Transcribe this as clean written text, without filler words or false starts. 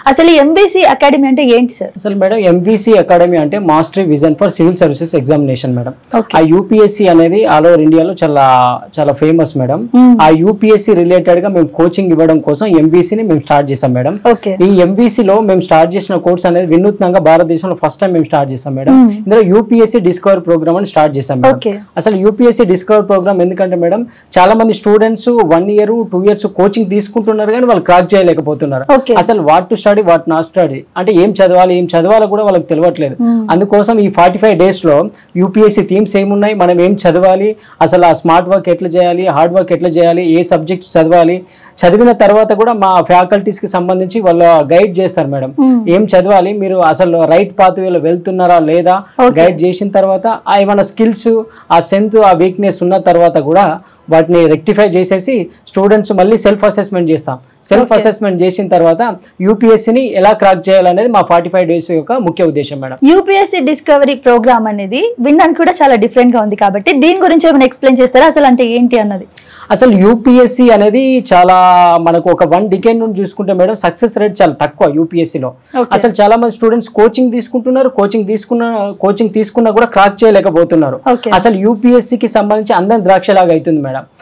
అసలు MBC academy అంటే ఏంటి సార్? అసలు మేడం ఎంబీసీ అకాడమీ అంటే mastery vision for civil services examination madam. ఆ యూపీఎస్సీ అనేది ఆల్ ఓవర్ ఇండియాలో చాలా చాలా ఫేమస్ మేడం. ఆ యూపీఎస్సీ రిలేటెడ్ గా మేము కోచింగ్ ఇవ్వడం కోసం ఎంబీసీని మేము స్టార్ట్ చేసాం మేడం. ఈ ఎంబీసీలో మేము స్టార్ట్ చేసిన కోర్స్ అనేది వినూత్నంగా భారతదేశంలో ఫస్ట్ టైం మేము స్టార్ట్ చేసాం మేడం. ఇందులో యూపీఎస్సీ డిస్కవర్ ప్రోగ్రామ్ అని స్టార్ట్ చేసాం మేడం. అసలు యూపీఎస్సీ డిస్కవర్ ప్రోగ్రామ్ ఎందుకంటే మేడం చాలా మంది స్టూడెంట్స్ 1 year 2 years కోచింగ్ తీసుకుంటున్నారు కానీ వాళ్ళు క్రాక్ చేయలేకపోతున్నారు. అసలు what to study what not study అంటే ఏం చదవాలో కూడా వాళ్ళకి తెలియట్లేదు. అందుకోసం ఈ 45 days లో యూపీఎస్సీ థీమ్స్ ఏమున్నాయి, మనం ఏం చదవాలి, అసలు ఆ స్మార్ట్ వర్క్ ఎట్లా చేయాలి, హార్డ్ వర్క్ ఎట్లా చేయాలి, ఏ సబ్జెక్ట్ చదవాలి, చదివిన తర్వాత కూడా మా ఫ్యాకల్టీస్ కి సంబంధించి వాళ్ళు గైడ్ చేస్తారు మేడం. ఏం చదవాలి, మీరు అసలు రైట్ పాత్ వేలో వెళ్తున్నారా లేదా గైడ్ చేసిన తర్వాత ఏమైనా స్కిల్స్ ఆ స్ట్రెంత్ ఆ వీక్నెస్ ఉన్న తర్వాత కూడా వాటిని రెక్టిఫై చేసేసి స్టూడెంట్స్ మళ్ళీ సెల్ఫ్ అసెస్మెంట్ చేస్తాం. సెల్ఫ్ అసెస్మెంట్ చేసిన తర్వాత యూపీఎస్సీని ఎలా క్రాక్ చేయాలనేది మా 45 days యొక్క ముఖ్య ఉద్దేశం మేడం. యూపీఎస్సీ డిస్కవరీ ప్రోగ్రామ్ అనేది వినడానికి కూడా చాలా డిఫరెంట్ గా ఉంది కాబట్టి దీని గురించి ఏమైనా ఎక్స్ప్లెయిన్ చేస్తారా, అసలు అంటే ఏంటి అన్నది? అసలు యూపీఎస్సీ అనేది చాలా మనకు ఒక 1 decade నుండి చూసుకుంటే మేడం సక్సెస్ రేట్ చాలా తక్కువ యూపీఎస్సీలో. అసలు చాలా మంది స్టూడెంట్స్ కోచింగ్ తీసుకుంటున్నారు, కోచింగ్ తీసుకున్నా కూడా క్రాక్ చేయలేకపోతున్నారు. అసలు యూపీఎస్సీకి సంబంధించి అందం ద్రాక్షలాగా అవుతుంది మేడం.